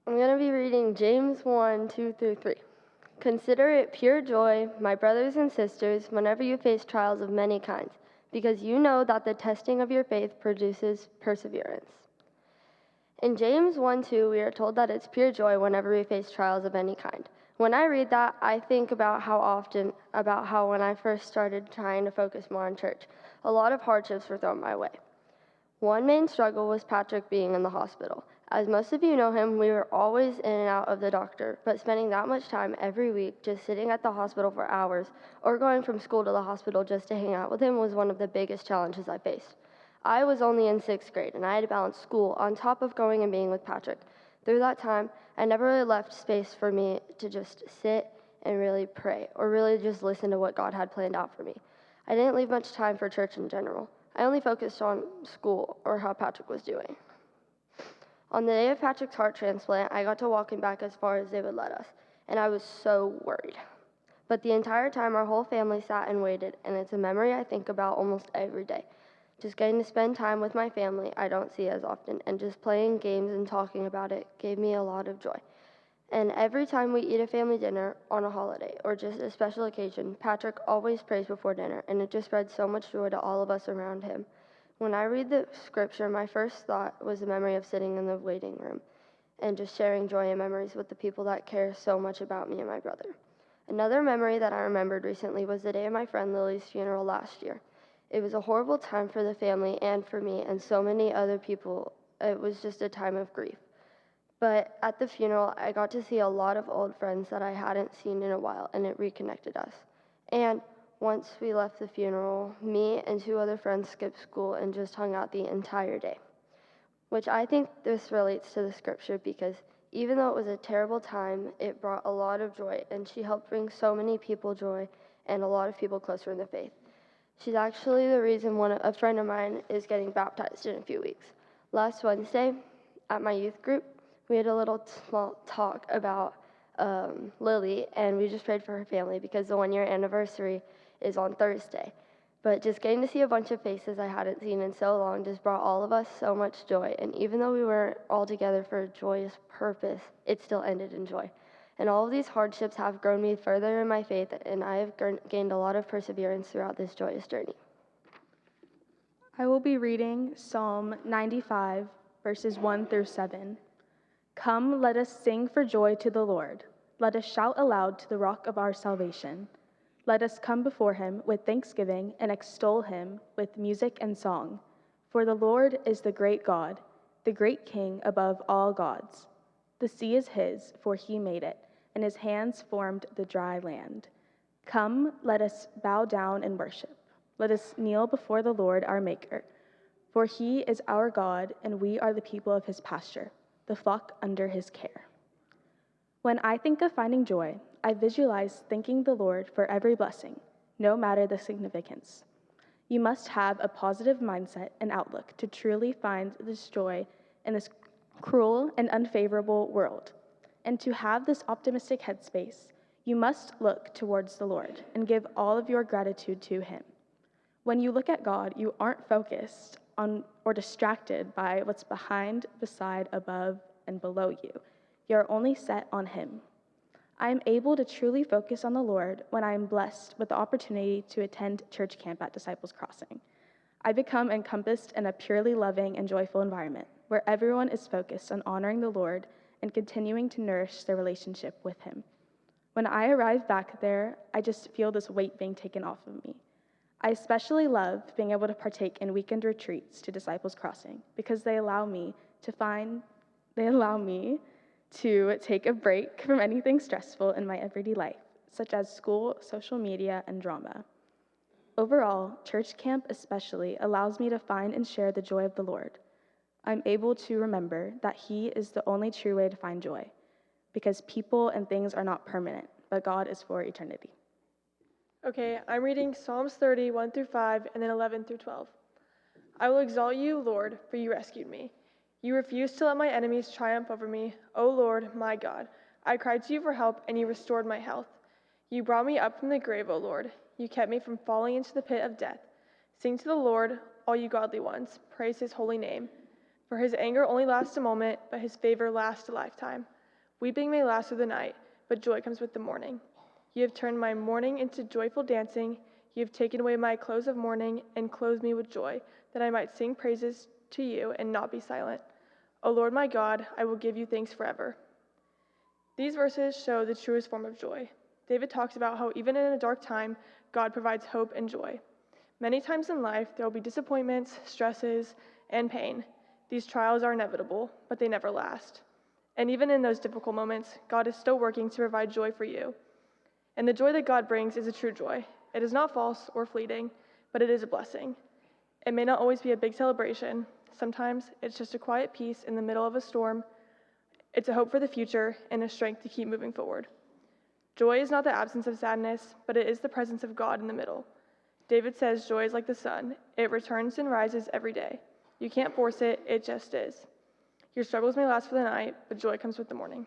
I'm going to be reading James 1, 2 through 3. Consider it pure joy, my brothers and sisters, whenever you face trials of many kinds, because you know that the testing of your faith produces perseverance. In James 1:2, we are told that it's pure joy whenever we face trials of any kind. When I read that, I think about how when I first started trying to focus more on church, a lot of hardships were thrown my way. One main struggle was Patrick being in the hospital. As most of you know him, we were always in and out of the doctor, but spending that much time every week just sitting at the hospital for hours or going from school to the hospital just to hang out with him was one of the biggest challenges I faced. I was only in 6th grade, and I had to balance school on top of going and being with Patrick. Through that time, I never really left space for me to just sit and really pray or really just listen to what God had planned out for me. I didn't leave much time for church in general. I only focused on school or how Patrick was doing. On the day of Patrick's heart transplant, I got to walk him back as far as they would let us, and I was so worried. But the entire time, our whole family sat and waited, and it's a memory I think about almost every day. Just getting to spend time with my family I don't see as often, and just playing games and talking about it gave me a lot of joy. And every time we eat a family dinner on a holiday or just a special occasion, Patrick always prays before dinner, and it just spreads so much joy to all of us around him. When I read the scripture, my first thought was the memory of sitting in the waiting room and just sharing joy and memories with the people that care so much about me and my brother. Another memory that I remembered recently was the day of my friend Lily's funeral last year. It was a horrible time for the family and for me and so many other people. It was just a time of grief. But at the funeral, I got to see a lot of old friends that I hadn't seen in a while, and it reconnected us. And once we left the funeral, me and 2 other friends skipped school and just hung out the entire day, which I think this relates to the scripture because even though it was a terrible time, it brought a lot of joy, and she helped bring so many people joy and a lot of people closer in the faith. She's actually the reason a friend of mine is getting baptized in a few weeks. Last Wednesday, at my youth group, we had a little small talk about Lily, and we just prayed for her family because the 1-year anniversary is on Thursday. But just getting to see a bunch of faces I hadn't seen in so long just brought all of us so much joy. And even though we were all together for a joyous purpose, it still ended in joy. And all of these hardships have grown me further in my faith, and I have gained a lot of perseverance throughout this joyous journey. I will be reading Psalm 95, verses 1 through 7. Come, let us sing for joy to the Lord. Let us shout aloud to the rock of our salvation. Let us come before him with thanksgiving and extol him with music and song. For the Lord is the great God, the great King above all gods. The sea is his, for he made it, and his hands formed the dry land. Come, let us bow down and worship. Let us kneel before the Lord our Maker. For he is our God, and we are the people of his pasture, the flock under his care. When I think of finding joy, I visualize thanking the Lord for every blessing, no matter the significance. You must have a positive mindset and outlook to truly find this joy in this cruel and unfavorable world. And to have this optimistic headspace, you must look towards the Lord and give all of your gratitude to him. When you look at God, you aren't focused on or distracted by what's behind, beside, above, and below you. You're only set on him. I am able to truly focus on the Lord when I am blessed with the opportunity to attend church camp at Disciples Crossing. I become encompassed in a purely loving and joyful environment where everyone is focused on honoring the Lord and continuing to nourish their relationship with him. When I arrive back there, I just feel this weight being taken off of me. I especially love being able to partake in weekend retreats to Disciples Crossing because they allow me to take a break from anything stressful in my everyday life, such as school, social media, and drama. Overall, church camp especially allows me to find and share the joy of the Lord. I'm able to remember that he is the only true way to find joy, because people and things are not permanent, but God is for eternity. Okay, I'm reading Psalms 30, 1 through 5, and then 11 through 12. I will exalt you, Lord, for you rescued me. You refused to let my enemies triumph over me. O Lord, my God, I cried to you for help, and you restored my health. You brought me up from the grave, O Lord. You kept me from falling into the pit of death. Sing to the Lord, all you godly ones. Praise his holy name. For his anger only lasts a moment, but his favor lasts a lifetime. Weeping may last through the night, but joy comes with the morning. You have turned my mourning into joyful dancing. You have taken away my clothes of mourning and clothed me with joy, that I might sing praises to you and not be silent. O Lord my God, I will give you thanks forever. These verses show the truest form of joy. David talks about how even in a dark time, God provides hope and joy. Many times in life, there will be disappointments, stresses, and pain. These trials are inevitable, but they never last. And even in those difficult moments, God is still working to provide joy for you. And the joy that God brings is a true joy. It is not false or fleeting, but it is a blessing. It may not always be a big celebration. Sometimes it's just a quiet peace in the middle of a storm. It's a hope for the future and a strength to keep moving forward. Joy is not the absence of sadness, but it is the presence of God in the middle. David says joy is like the sun. It returns and rises every day. You can't force it, it just is. Your struggles may last for the night, but joy comes with the morning.